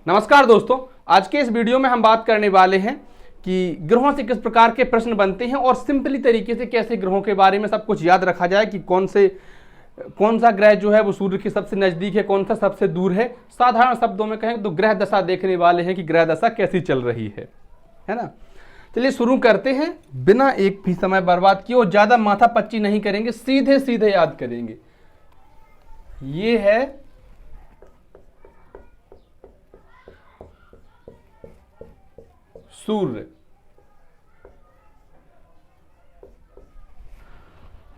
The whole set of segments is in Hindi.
नमस्कार दोस्तों, आज के इस वीडियो में हम बात करने वाले हैं कि ग्रहों से किस प्रकार के प्रश्न बनते हैं और सिंपली तरीके से कैसे ग्रहों के बारे में सब कुछ याद रखा जाए कि कौन सा ग्रह जो है वो सूर्य के सबसे नजदीक है, कौन सा सबसे दूर है। साधारण शब्दों में कहें तो ग्रह दशा देखने वाले हैं कि ग्रह दशा कैसी चल रही है ना। चलिए शुरू करते हैं बिना एक भी समय बर्बाद किए और ज्यादा माथा पच्ची नहीं करेंगे, सीधे सीधे याद करेंगे। ये है सूर्य।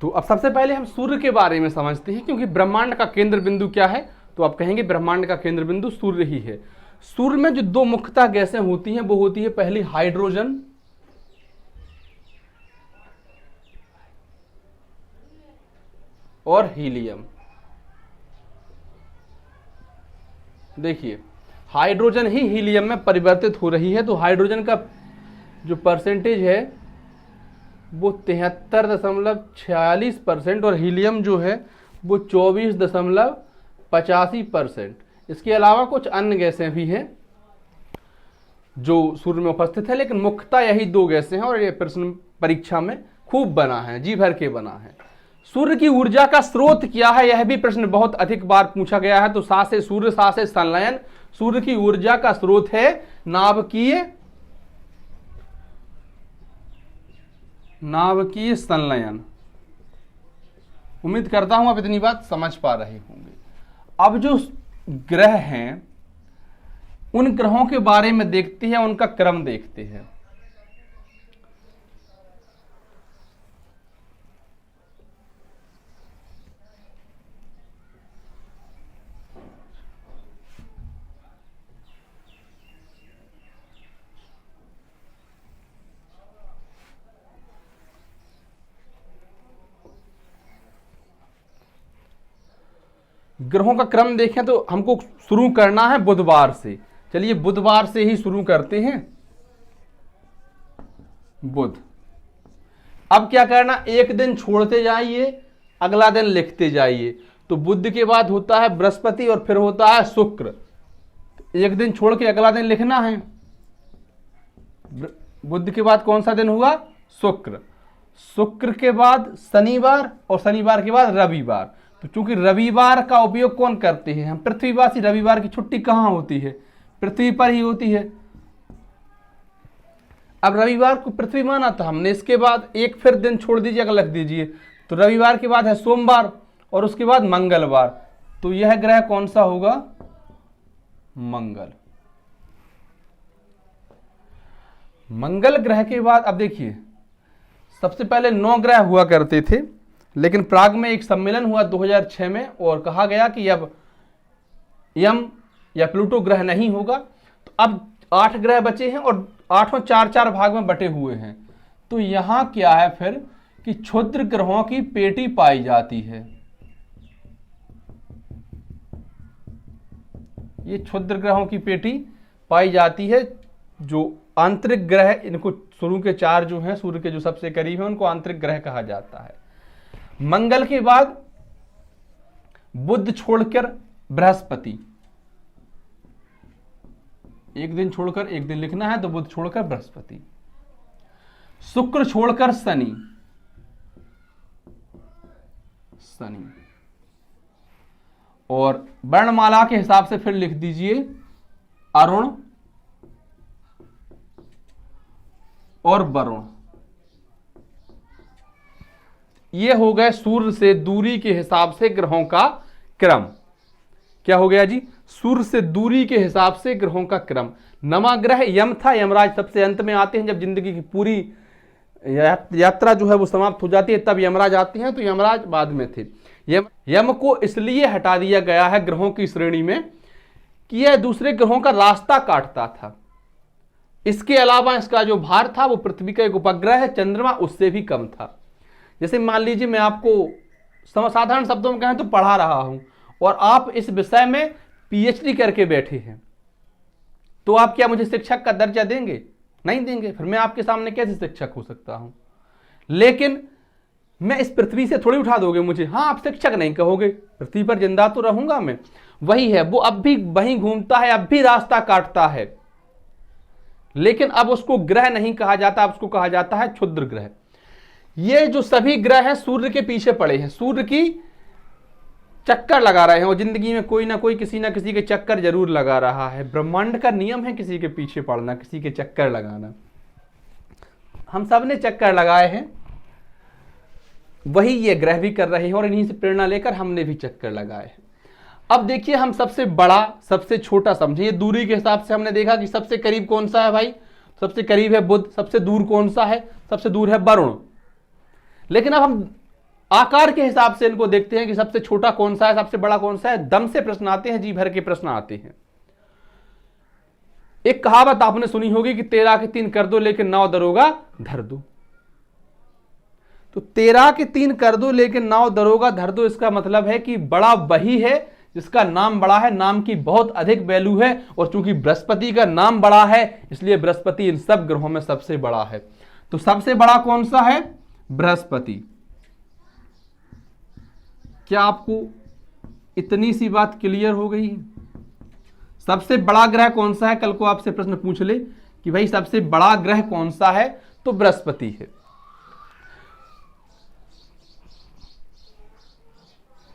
तो अब सबसे पहले हम सूर्य के बारे में समझते हैं, क्योंकि ब्रह्मांड का केंद्र बिंदु क्या है, तो आप कहेंगे ब्रह्मांड का केंद्र बिंदु सूर्य ही है। सूर्य में जो दो मुख्यतः गैसें होती हैं वो होती है पहली हाइड्रोजन और हीलियम। देखिए हाइड्रोजन ही हीलियम में परिवर्तित हो रही है, तो हाइड्रोजन का जो परसेंटेज है वो 73.46% और हीलियम जो है वो 24.85%। इसके अलावा कुछ अन्य गैसें भी हैं जो सूर्य में उपस्थित है, लेकिन मुख्यतः यही दो गैसें हैं और ये प्रश्न परीक्षा में खूब बना है, जी भर के बना है। सूर्य की ऊर्जा का स्रोत क्या है, यह भी प्रश्न बहुत अधिक बार पूछा गया है। तो सा से सूर्य, सा से संलयन। सूर्य की ऊर्जा का स्रोत है नाभिकीय संलयन। उम्मीद करता हूं आप इतनी बात समझ पा रहे होंगे। अब जो ग्रह हैं उन ग्रहों के बारे में देखते हैं, उनका क्रम देखते हैं। ग्रहों का क्रम देखें तो हमको शुरू करना है बुधवार से। चलिए बुधवार से ही शुरू करते हैं। बुध। अब क्या करना, एक दिन छोड़ते जाइए, अगला दिन लिखते जाइए। तो बुध के बाद होता है बृहस्पति और फिर होता है शुक्र। एक दिन छोड़ के अगला दिन लिखना है। बुध के बाद कौन सा दिन हुआ, शुक्र। शुक्र के बाद शनिवार और शनिवार के बाद रविवार। तो चूंकि रविवार का उपयोग कौन करते हैं, हम पृथ्वीवासी। रविवार की छुट्टी कहां होती है, पृथ्वी पर ही होती है। अब रविवार को पृथ्वी माना था हमने, इसके बाद एक फिर दिन छोड़ दीजिए, अगर लग दीजिए। तो रविवार के बाद है सोमवार और उसके बाद मंगलवार। तो यह ग्रह कौन सा होगा, मंगल। मंगल ग्रह के बाद अब देखिए, सबसे पहले 9 ग्रह हुआ करते थे, लेकिन प्राग में एक सम्मेलन हुआ 2006 में और कहा गया कि अब यम या प्लूटो ग्रह नहीं होगा। तो अब 8 ग्रह बचे हैं और 8 4 भाग में बटे हुए हैं। तो यहां क्या है फिर कि क्षुद्र ग्रहों की पेटी पाई जाती है। ये क्षुद्र ग्रहों की पेटी पाई जाती है। जो आंतरिक ग्रह, इनको शुरू के 4 जो हैं सूर्य के जो सबसे करीब हैं उनको आंतरिक ग्रह कहा जाता है। मंगल के बाद बुध छोड़कर बृहस्पति। एक दिन छोड़कर एक दिन लिखना है, तो बुध छोड़कर बृहस्पति। शुक्र छोड़कर शनि। और वर्णमाला के हिसाब से फिर लिख दीजिए अरुण और वरुण। ये हो गए सूर्य से दूरी के हिसाब से ग्रहों का क्रम। क्या हो गया जी, सूर्य से दूरी के हिसाब से ग्रहों का क्रम। नवा ग्रह यम था, यमराज सबसे अंत में आते हैं। जब जिंदगी की पूरी यात्रा जो है वो समाप्त हो जाती है तब यमराज आते हैं, तो यमराज बाद में थे। यम को इसलिए हटा दिया गया है ग्रहों की श्रेणी में कि यह दूसरे ग्रहों का रास्ता काटता था। इसके अलावा इसका जो भार था वो पृथ्वी का एक उपग्रह है चंद्रमा, उससे भी कम था। जैसे मान लीजिए मैं आपको साधारण शब्दों में कहें तो पढ़ा रहा हूं और आप इस विषय में पीएचडी करके बैठे हैं, तो आप क्या मुझे शिक्षक का दर्जा देंगे? नहीं देंगे। फिर मैं आपके सामने कैसे शिक्षक हो सकता हूं? लेकिन मैं इस पृथ्वी से थोड़ी उठा दोगे मुझे, हाँ आप शिक्षक नहीं कहोगे, पृथ्वी पर जिंदा तो रहूंगा मैं। वही है, वो अब भी वहीं घूमता है, अब भी रास्ता काटता है, लेकिन अब उसको ग्रह नहीं कहा जाता, अब उसको कहा जाता है क्षुद्र ग्रह। ये जो सभी ग्रह हैं सूर्य के पीछे पड़े हैं, सूर्य की चक्कर लगा रहे हैं, और जिंदगी में कोई ना कोई किसी ना किसी के चक्कर जरूर लगा रहा है। ब्रह्मांड का नियम है किसी के पीछे पड़ना, किसी के चक्कर लगाना। हम सब ने चक्कर लगाए हैं, वही ये ग्रह भी कर रहे हैं, और इन्हीं से प्रेरणा लेकर हमने भी चक्कर लगाए हैं। अब देखिए, हम सबसे बड़ा सबसे छोटा समझिए, दूरी के हिसाब से हमने देखा कि सबसे करीब कौन सा है भाई, सबसे करीब है बुध, सबसे दूर कौन सा है, सबसे दूर है वरुण। लेकिन अब हम आकार के हिसाब से इनको देखते हैं कि सबसे छोटा कौन सा है, सबसे बड़ा कौन सा है। दम से प्रश्न आते हैं, जी भर के प्रश्न आते हैं। एक कहावत आपने सुनी होगी कि 13 के 3 कर दो लेकिन 9 दरोगा धर दो। तो 13 के 3 कर दो लेकिन 9 दरोगा धर दो, इसका मतलब है कि बड़ा वही है जिसका नाम बड़ा है, नाम की बहुत अधिक वैल्यू है। और चूंकि बृहस्पति का नाम बड़ा है, इसलिए बृहस्पति इन सब ग्रहों में सबसे बड़ा है। तो सबसे बड़ा कौन सा है? बृहस्पति। क्या आपको इतनी सी बात क्लियर हो गई है? सबसे बड़ा ग्रह कौन सा है? कल को आपसे प्रश्न पूछ ले कि भाई सबसे बड़ा ग्रह कौन सा है, तो बृहस्पति है।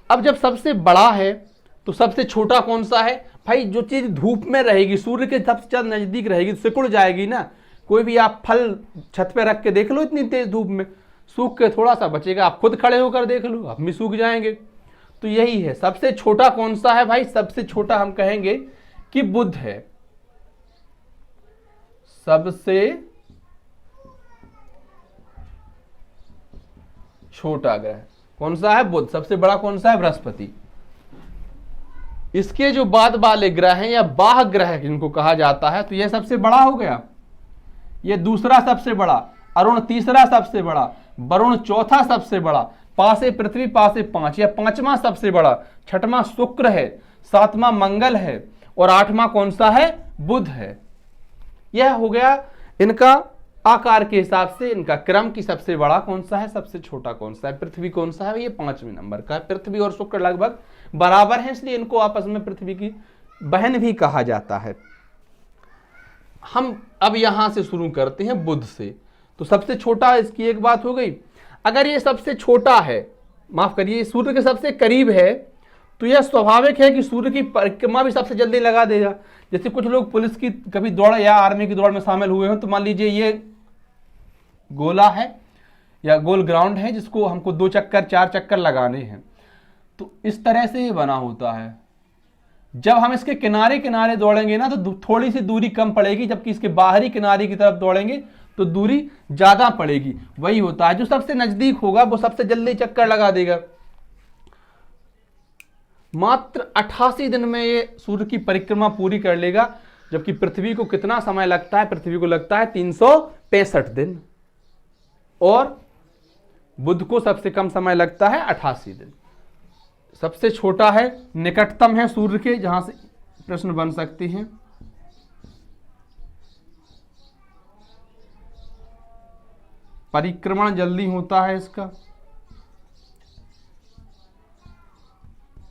अब जब सबसे बड़ा है तो सबसे छोटा कौन सा है? भाई जो चीज धूप में रहेगी, सूर्य के सबसे ज्यादा नजदीक रहेगी, सिकुड़ जाएगी ना। कोई भी आप फल छत पे रख के देख लो, इतनी तेज धूप में सूख के थोड़ा सा बचेगा, आप खुद खड़े होकर देख लो, आप भी सूख जाएंगे। तो यही है, सबसे छोटा कौन सा है भाई? सबसे छोटा हम कहेंगे कि बुध है। सबसे छोटा ग्रह कौन सा है? बुध। सबसे बड़ा कौन सा है? बृहस्पति। इसके जो बाद वाले ग्रह हैं या बाह्य ग्रह जिनको कहा जाता है, तो यह सबसे बड़ा हो गया, यह दूसरा सबसे बड़ा, अरुण तीसरा सबसे बड़ा, वरुण चौथा सबसे बड़ा, पासे पृथ्वी पासे 5 या 5वां सबसे बड़ा, 6वां शुक्र है, 7वां मंगल है, और 8वां कौन सा है? बुध है। यह हो गया इनका आकार के हिसाब से इनका क्रम की सबसे बड़ा कौन सा है, सबसे छोटा कौन सा है। पृथ्वी कौन सा है? ये 5वें नंबर का है। पृथ्वी और शुक्र लगभग बराबर हैं, इसलिए इनको आपस में पृथ्वी की बहन भी कहा जाता है। हम अब यहां से शुरू करते हैं बुध से। तो सबसे छोटा, इसकी एक बात हो गई। अगर ये सबसे छोटा है, माफ करिए, सूर्य के सबसे करीब है, तो यह स्वाभाविक है कि सूर्य की परिक्रमा भी सबसे जल्दी लगा देगा। जैसे कुछ लोग पुलिस की कभी दौड़ या आर्मी की दौड़ में शामिल हुए हो, तो मान लीजिए ये गोला है या गोल ग्राउंड है जिसको हमको 2 चक्कर 4 चक्कर लगाने हैं, तो इस तरह से ये बना होता है। जब हम इसके किनारे किनारे दौड़ेंगे ना, तो थोड़ी सी दूरी कम पड़ेगी, जबकि इसके बाहरी किनारे की तरफ दौड़ेंगे तो दूरी ज्यादा पड़ेगी। वही होता है, जो सबसे नजदीक होगा वो सबसे जल्दी चक्कर लगा देगा। मात्र 88 दिन में ये सूर्य की परिक्रमा पूरी कर लेगा, जबकि पृथ्वी को कितना समय लगता है? पृथ्वी को लगता है 365 दिन, और बुध को सबसे कम समय लगता है 88 दिन। सबसे छोटा है, निकटतम है सूर्य के, जहां से प्रश्न बन सकते हैं। परिक्रमण जल्दी होता है इसका,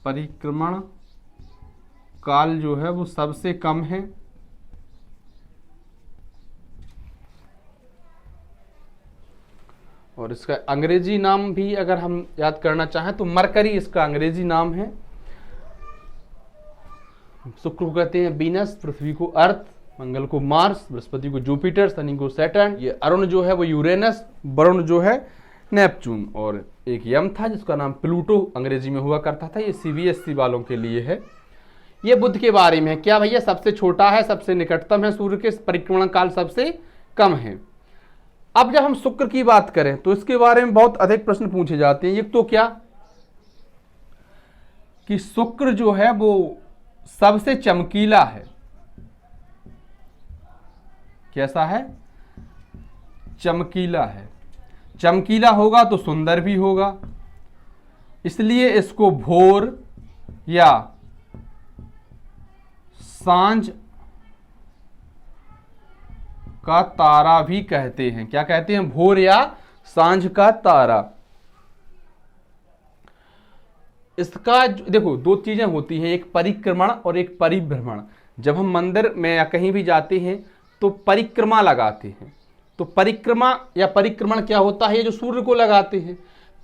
परिक्रमण काल जो है वो सबसे कम है। और इसका अंग्रेजी नाम भी अगर हम याद करना चाहें तो मरकरी इसका अंग्रेजी नाम है। शुक्र को कहते हैं वीनस, पृथ्वी को अर्थ, मंगल को मार्स, बृहस्पति को जुपिटर, शनि को सैटर्न, ये अरुण जो है वो यूरेनस, वरुण जो है नेपच्यून, और एक यम था जिसका नाम प्लूटो अंग्रेजी में हुआ करता था। ये CBSE वालों के लिए है। ये बुध के बारे में है। क्या भैया? सबसे छोटा है, सबसे निकटतम है सूर्य के, परिक्रमण काल सबसे कम है। अब जब हम शुक्र की बात करें तो इसके बारे में बहुत अधिक प्रश्न पूछे जाते हैं। एक तो क्या कि शुक्र जो है वो सबसे चमकीला है। कैसा है? चमकीला है। चमकीला होगा तो सुंदर भी होगा, इसलिए इसको भोर या सांझ का तारा भी कहते हैं। क्या कहते हैं? भोर या सांझ का तारा। इसका देखो दो चीजें होती हैं, एक परिक्रमण और एक परिभ्रमण। जब हम मंदिर में या कहीं भी जाते हैं तो परिक्रमा लगाते हैं। तो परिक्रमा या परिक्रमण क्या होता है, ये जो सूर्य को लगाते हैं।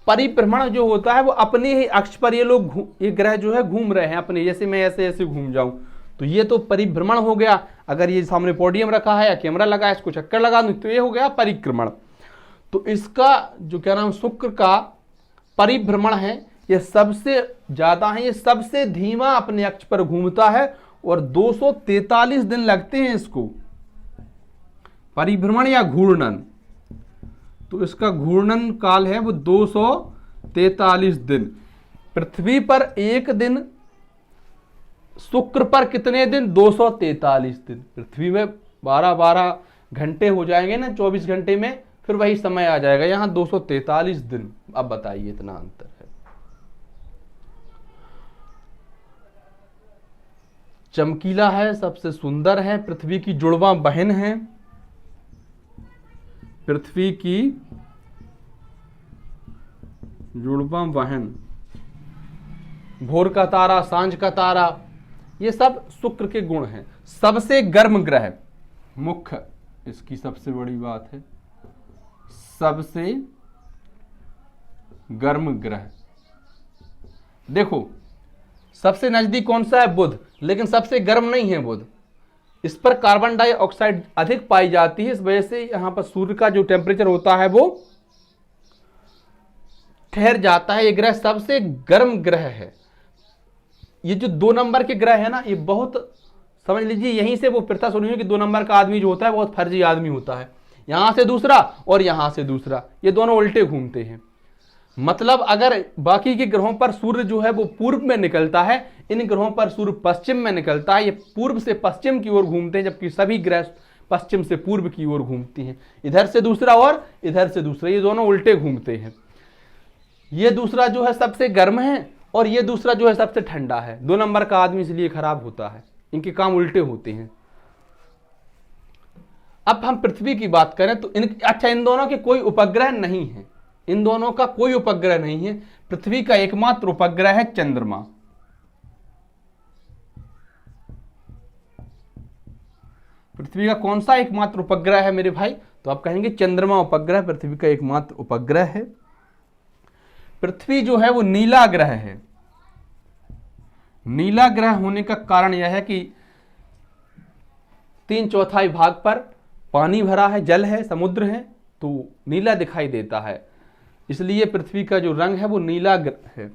परिभ्रमण जो होता है वो अपने ही अक्ष पर ये लोग ये ग्रह जो है घूम रहे हैं अपने, जैसे मैं ऐसे ऐसे घूम जाऊं, तो ये तो परिभ्रमण हो गया। अगर ये सामने पोडियम रखा है या कैमरा लगा है, इसको चक्कर लगा दूं तो ये हो गया परिक्रमण। तो इसका जो क्या नाम शुक्र का परिभ्रमण है, ये सबसे ज्यादा है, ये सबसे धीमा अपने अक्ष पर घूमता है और 243 दिन लगते हैं इसको, परिभ्रमण या घूर्णन। तो इसका घूर्णन काल है वो 243 दिन। पृथ्वी पर एक दिन, शुक्र पर कितने दिन, 243 दिन। पृथ्वी में 12-12 घंटे हो जाएंगे ना 24 घंटे में, फिर वही समय आ जाएगा, यहां 243 दिन। अब बताइए इतना अंतर है। चमकीला है, सबसे सुंदर है, पृथ्वी की जुड़वा बहन है, पृथ्वी की जुड़वा बहन, भोर का तारा, सांझ का तारा, ये सब शुक्र के गुण हैं। सबसे गर्म ग्रह, मुख्य इसकी सबसे बड़ी बात है, सबसे गर्म ग्रह। देखो सबसे नजदीक कौन सा है, बुध, लेकिन सबसे गर्म नहीं है बुध। इस पर कार्बन डाइऑक्साइड अधिक पाई जाती है, इस वजह से यहां पर सूर्य का जो टेम्परेचर होता है वो ठहर जाता है। ये ग्रह सबसे गर्म ग्रह है। ये जो 2 नंबर के ग्रह है ना, ये बहुत समझ लीजिए, यहीं से वो प्रथा सुनी है कि 2 नंबर का आदमी जो होता है बहुत फर्जी आदमी होता है। यहां से दूसरा और यहां से दूसरा, ये दोनों उल्टे घूमते हैं। मतलब अगर बाकी के ग्रहों पर सूर्य जो है वो पूर्व में निकलता है, इन ग्रहों पर सूर्य पश्चिम में निकलता है। ये पूर्व से पश्चिम की ओर घूमते हैं, जबकि सभी ग्रह पश्चिम से पूर्व की ओर घूमती हैं। इधर से दूसरा और इधर से दूसरा, ये दोनों उल्टे घूमते हैं। ये दूसरा जो है सबसे गर्म है और ये दूसरा जो है सबसे ठंडा है। 2 नंबर का आदमी इसलिए खराब होता है, इनके काम उल्टे होते हैं। अब हम पृथ्वी की बात करें तो इन दोनों के कोई उपग्रह नहीं है, इन दोनों का कोई उपग्रह नहीं है। पृथ्वी का एकमात्र उपग्रह है चंद्रमा। पृथ्वी का कौन सा एकमात्र उपग्रह है मेरे भाई, तो आप कहेंगे चंद्रमा उपग्रह पृथ्वी का एकमात्र उपग्रह है। पृथ्वी जो है वो नीला ग्रह है। नीला ग्रह होने का कारण यह है कि 3/4 भाग पर पानी भरा है, जल है, समुद्र है, तो नीला दिखाई देता है, इसलिए पृथ्वी का जो रंग है वो नीला है।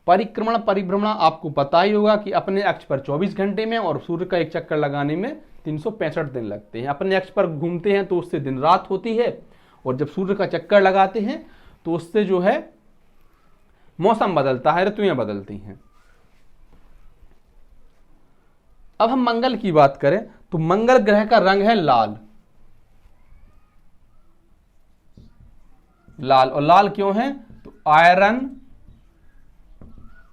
परिक्रमण परिभ्रमण आपको पता ही होगा कि अपने अक्ष पर 24 घंटे में और सूर्य का एक चक्कर लगाने में 365 दिन लगते हैं। अपने अक्ष पर घूमते हैं तो उससे दिन रात होती है, और जब सूर्य का चक्कर लगाते हैं तो उससे जो है मौसम बदलता है, ऋतुएं बदलती हैं। अब हम मंगल की बात करें तो मंगल ग्रह का रंग है लाल। लाल, और लाल क्यों है, तो आयरन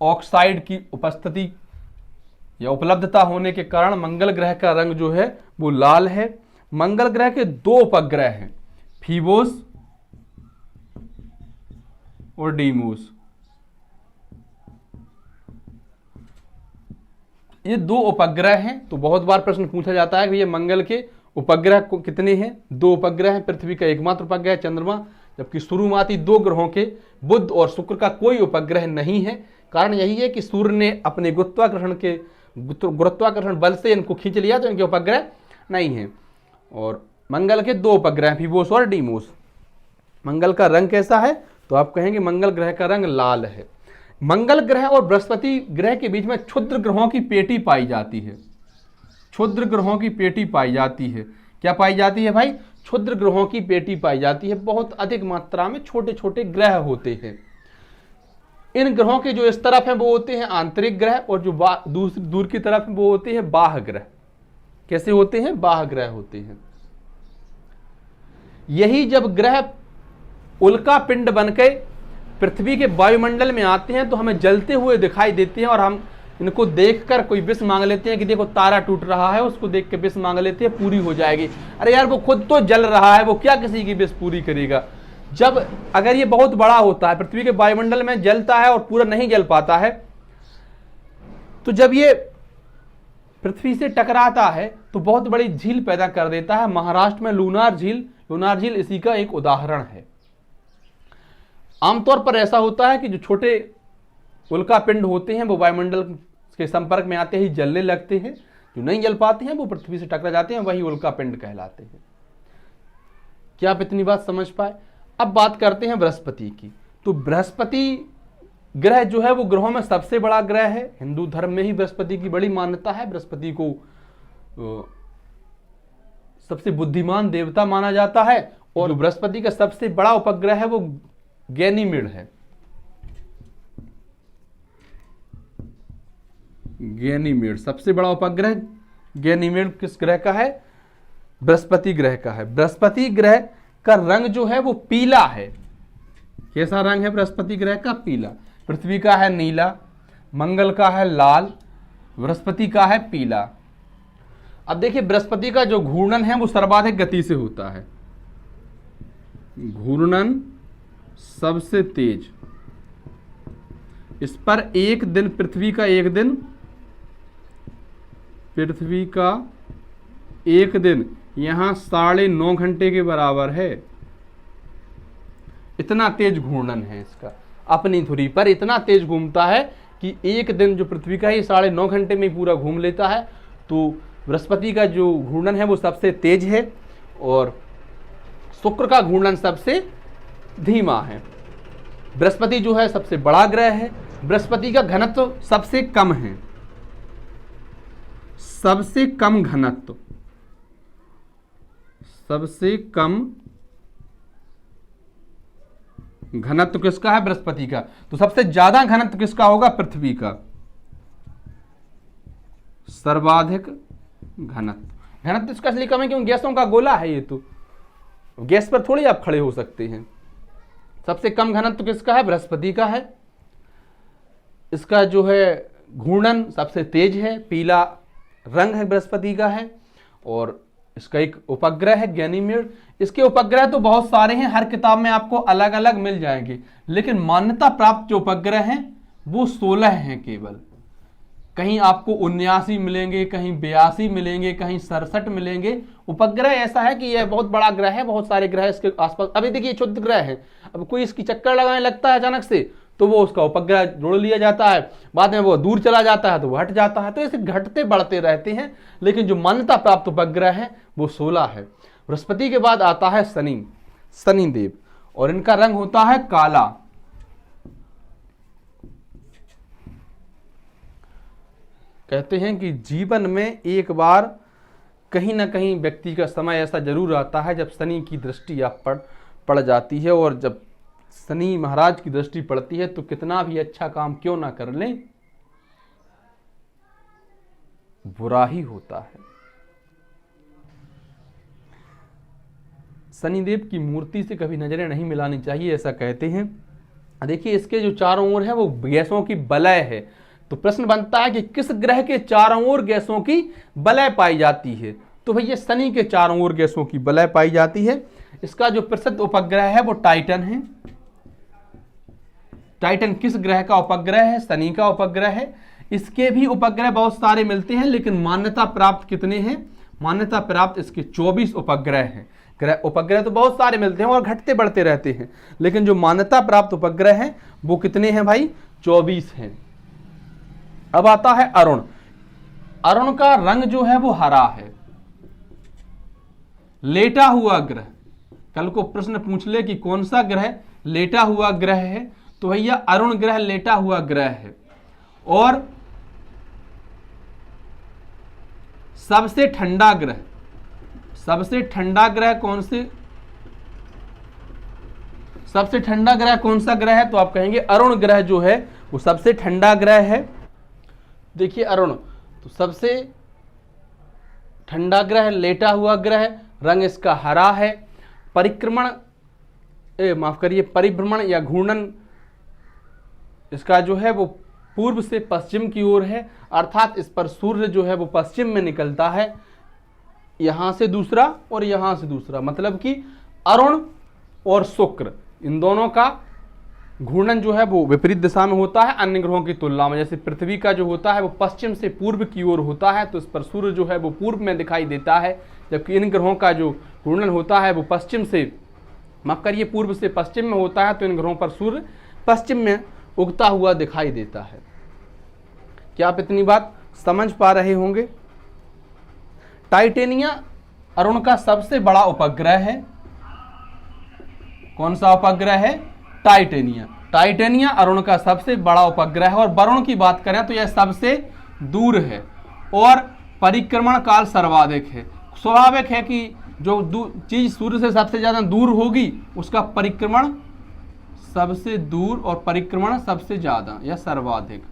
ऑक्साइड की उपस्थिति या उपलब्धता होने के कारण मंगल ग्रह का रंग जो है वो लाल है। मंगल ग्रह के 2 उपग्रह हैं, फीबोस और डीमोस। ये 2 उपग्रह हैं। तो बहुत बार प्रश्न पूछा जाता है कि ये मंगल के उपग्रह कितने हैं, 2 उपग्रह हैं। पृथ्वी का एकमात्र उपग्रह चंद्रमा, जबकि शुरुआती 2 ग्रहों के बुध और शुक्र का कोई उपग्रह नहीं है। कारण यही है कि सूर्य ने अपने गुरुत्वाकर्षण बल से इनको खींच लिया, तो इनके उपग्रह नहीं है। और मंगल के 2 उपग्रह फीबोस और डीमोस। मंगल का रंग कैसा है, तो आप कहेंगे मंगल ग्रह का रंग लाल है। मंगल ग्रह और बृहस्पति ग्रह के बीच में क्षुद्र ग्रहों की पेटी पाई जाती है। क्षुद्र ग्रहों की पेटी पाई जाती है। क्या पाई जाती है भाई, क्षुद्र ग्रहों की पेटी पाई जाती है। बहुत अधिक मात्रा में छोटे छोटे ग्रह होते हैं। इन ग्रहों के जो इस तरफ हैं वो होते हैं आंतरिक ग्रह, और जो दूर की तरफ वो होते हैं बाह्य ग्रह। कैसे होते हैं, बाह्य ग्रह होते हैं। यही जब ग्रह उल्का पिंड बनके पृथ्वी के वायुमंडल में आते हैं तो हमें जलते हुए दिखाई देते हैं, और हम इनको देखकर कोई विष मांग लेते हैं कि देखो तारा टूट रहा है, उसको देख के विष मांग लेते हैं, पूरी हो जाएगी। अरे यार वो खुद तो जल रहा है, वो क्या किसी की विष पूरी करेगा। जब अगर ये बहुत बड़ा होता है, पृथ्वी के वायुमंडल में जलता है और पूरा नहीं जल पाता है, तो जब ये पृथ्वी से टकराता है तो बहुत बड़ी झील पैदा कर देता है। महाराष्ट्र में लूनार झील इसी का एक उदाहरण है। आमतौर पर ऐसा होता है कि जो छोटे उल्का पिंड होते हैं वो वायुमंडल के संपर्क में आते ही जलने लगते हैं, जो नहीं जल पाते हैं वो पृथ्वी से टकरा जाते हैं, वही उल्का पिंड कहलाते हैं। क्या आप इतनी बात समझ पाए? अब बात करते हैं बृहस्पति की। तो बृहस्पति ग्रह जो है वो ग्रहों में सबसे बड़ा ग्रह है। हिंदू धर्म में ही बृहस्पति की बड़ी मान्यता है। बृहस्पति को सबसे बुद्धिमान देवता माना जाता है। और जो बृहस्पति का सबसे बड़ा उपग्रह है वो गैनीमेड है। गैनीमेड सबसे बड़ा उपग्रह गैनीमेड किस ग्रह का है? बृहस्पति ग्रह का है। बृहस्पति ग्रह का रंग जो है वो पीला है। कैसा रंग है बृहस्पति ग्रह का? पीला। पृथ्वी का है नीला, मंगल का है लाल, बृहस्पति का है पीला। अब देखिए बृहस्पति का जो घूर्णन है वो सर्वाधिक गति से होता है। घूर्णन सबसे तेज। इस पर एक दिन पृथ्वी का एक दिन यहां 9.5 घंटे के बराबर है। इतना तेज घूर्णन है इसका। अपनी धुरी पर इतना तेज घूमता है कि एक दिन जो पृथ्वी का ही 9.5 घंटे में पूरा घूम लेता है। तो बृहस्पति का जो घूर्णन है वो सबसे तेज है और शुक्र का घूर्णन सबसे धीमा है। बृहस्पति जो है सबसे बड़ा ग्रह है। बृहस्पति का घनत्व सबसे कम है। सबसे कम घनत्व किसका है? बृहस्पति का। तो सबसे ज्यादा घनत्व किसका होगा? पृथ्वी का। सर्वाधिक घनत्व इसका इसलिए कम है क्योंकि गैसों का गोला है ये। तो गैस पर थोड़ी आप खड़े हो सकते हैं। सबसे कम घनत्व किसका है? बृहस्पति का है। इसका जो है घूर्णन सबसे तेज है, पीला रंग है बृहस्पति का है। और इसका एक उपग्रह है गैनीमेड। इसके उपग्रह तो बहुत सारे हैं, हर किताब में आपको अलग अलग मिल जाएंगे, लेकिन मान्यता प्राप्त जो उपग्रह हैं वो 16 हैं केवल। कहीं आपको 79 मिलेंगे, कहीं 82 मिलेंगे, कहीं 67 मिलेंगे। उपग्रह ऐसा है कि यह बहुत बड़ा ग्रह है, बहुत सारे ग्रह इसके आसपास। अभी देखिए क्षुद्र ग्रह है, अब कोई इसकी चक्कर लगाने लगता है अचानक से तो वो उसका उपग्रह जोड़ लिया जाता है, बाद में वो दूर चला जाता है तो वो हट जाता है। तो ऐसे घटते बढ़ते रहते हैं, लेकिन जो मान्यता प्राप्त उपग्रह है वो 16 है। बृहस्पति के बाद आता है शनिदेव, और इनका रंग होता है काला। कहते हैं कि जीवन में एक बार कहीं ना कहीं व्यक्ति का समय ऐसा जरूर आता है जब शनि की दृष्टि आप पड़ जाती है। और जब शनि महाराज की दृष्टि पड़ती है तो कितना भी अच्छा काम क्यों ना कर लें, बुरा ही होता है। शनिदेव की मूर्ति से कभी नजरें नहीं मिलानी चाहिए, ऐसा कहते हैं। देखिए इसके जो चारों ओर है वो गैसों की वलय है। तो प्रश्न बनता है कि किस ग्रह के चारों ओर गैसों की वलय पाई जाती है? तो भैया शनि के चारों ओर गैसों की वलय पाई जाती है। इसका जो प्रसिद्ध उपग्रह है वो टाइटन है। टाइटन किस ग्रह का उपग्रह है? शनि का उपग्रह है। इसके भी उपग्रह बहुत सारे मिलते हैं, लेकिन मान्यता प्राप्त कितने हैं? मान्यता प्राप्त इसके 24 उपग्रह हैं। उपग्रह तो बहुत सारे मिलते हैं और घटते बढ़ते रहते हैं, लेकिन जो मान्यता प्राप्त उपग्रह हैं वो कितने हैं भाई? 24 हैं। अब आता है अरुण। अरुण का रंग जो है वो हरा है। लेटा हुआ ग्रह, कल को प्रश्न पूछ ले कि कौन सा ग्रह लेटा हुआ ग्रह है, तो भैया अरुण ग्रह लेटा हुआ ग्रह है। और सबसे ठंडा ग्रह कौन सा ग्रह है? तो आप कहेंगे अरुण ग्रह जो है वो सबसे ठंडा ग्रह है। देखिए अरुण तो सबसे ठंडा ग्रह, लेटा हुआ ग्रह, रंग इसका हरा है। परिभ्रमण या घूर्णन इसका जो है वो पूर्व से पश्चिम की ओर है, अर्थात इस पर सूर्य जो है वो पश्चिम में निकलता है, यहां से दूसरा और यहां से दूसरा। मतलब कि अरुण और शुक्र इन दोनों का घूर्णन जो है वो विपरीत दिशा में होता है अन्य ग्रहों की तुलना में। जैसे पृथ्वी का जो होता है वो पश्चिम से पूर्व की ओर होता है, तो इस पर सूर्य जो है वो पूर्व में दिखाई देता है, जबकि इन ग्रहों का जो घूर्णन होता है वो पश्चिम से, माफ करिए, पूर्व से पश्चिम में होता है, तो इन ग्रहों पर सूर्य पश्चिम में उगता हुआ दिखाई देता है। क्या आप इतनी बात समझ पा रहे होंगे? टाइटेनिया अरुण का सबसे बड़ा उपग्रह है। कौन सा उपग्रह है? टाइटेनिया। टाइटेनिया अरुण का सबसे बड़ा उपग्रह है, और वरुण की बात करें तो यह सबसे दूर है और परिक्रमण काल सर्वाधिक है। स्वाभाविक है कि जो चीज सूर्य से सबसे ज्यादा दूर होगी उसका परिक्रमण सबसे दूर और परिक्रमण सबसे ज्यादा या सर्वाधिक।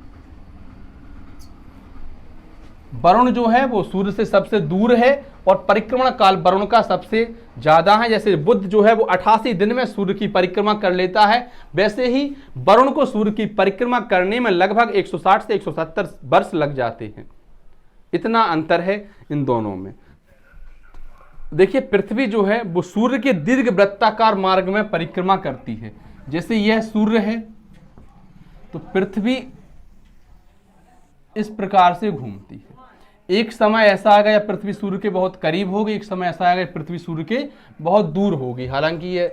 वरुण जो है वो सूर्य से सबसे दूर है और परिक्रमण काल वरुण का सबसे ज्यादा है। जैसे बुध जो है वो 88 दिन में सूर्य की परिक्रमा कर लेता है, वैसे ही वरुण को सूर्य की परिक्रमा करने में लगभग 160 से 170 वर्ष लग जाते हैं। इतना अंतर है इन दोनों में। देखिए पृथ्वी जो है वो सूर्य के दीर्घ वृत्ताकार मार्ग में परिक्रमा करती है। जैसे यह सूर्य है तो पृथ्वी इस प्रकार से घूमती है। एक समय ऐसा आएगा या पृथ्वी सूर्य के बहुत करीब होगी, एक समय ऐसा आएगा पृथ्वी सूर्य के बहुत दूर होगी। हालांकि ये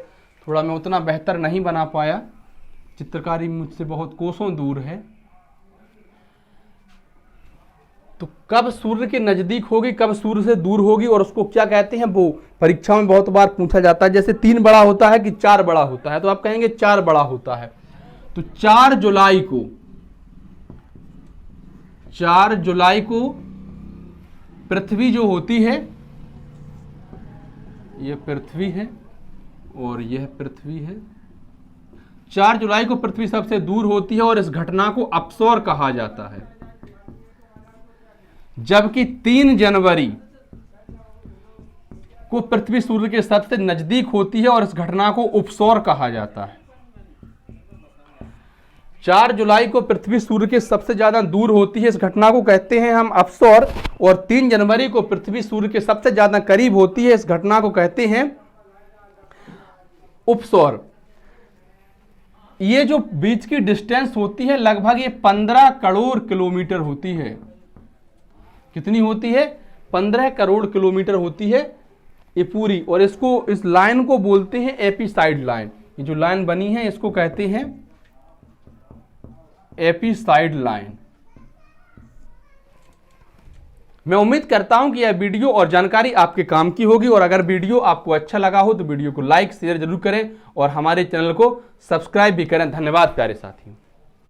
थोड़ा मैं उतना बेहतर नहीं बना पाया, चित्रकारी मुझसे बहुत कोसों दूर है। तो कब सूर्य के नजदीक होगी, कब सूर्य से दूर होगी और उसको क्या कहते हैं, वो परीक्षा में बहुत बार पूछा जाता है। जैसे 3 बड़ा होता है कि 4 बड़ा होता है, तो आप कहेंगे 4 बड़ा होता है। तो 4 जुलाई को पृथ्वी जो होती है, यह पृथ्वी है और यह पृथ्वी है। 4 जुलाई को पृथ्वी सबसे दूर होती है और इस घटना को अपसौर कहा जाता है। जबकि 3 जनवरी को पृथ्वी सूर्य के सबसे नजदीक होती है और इस घटना को उपसौर कहा जाता है। 4 जुलाई को पृथ्वी सूर्य के सबसे ज्यादा दूर होती है, इस घटना को कहते हैं हम अपसौर। और 3 जनवरी को पृथ्वी सूर्य के सबसे ज्यादा करीब होती है, इस घटना को कहते हैं उपसौर। ये जो बीच की डिस्टेंस होती है लगभग ये 15 करोड़ किलोमीटर होती है। कितनी होती है? 15 करोड़ किलोमीटर होती है ये पूरी। और इसको, इस लाइन को बोलते हैं एपिसाइड लाइन। ये जो लाइन बनी है इसको कहते हैं एपिसाइड लाइन। मैं उम्मीद करता हूं कि यह वीडियो और जानकारी आपके काम की होगी, और अगर वीडियो आपको अच्छा लगा हो तो वीडियो को लाइक शेयर जरूर करें और हमारे चैनल को सब्सक्राइब भी करें। धन्यवाद प्यारे साथियों।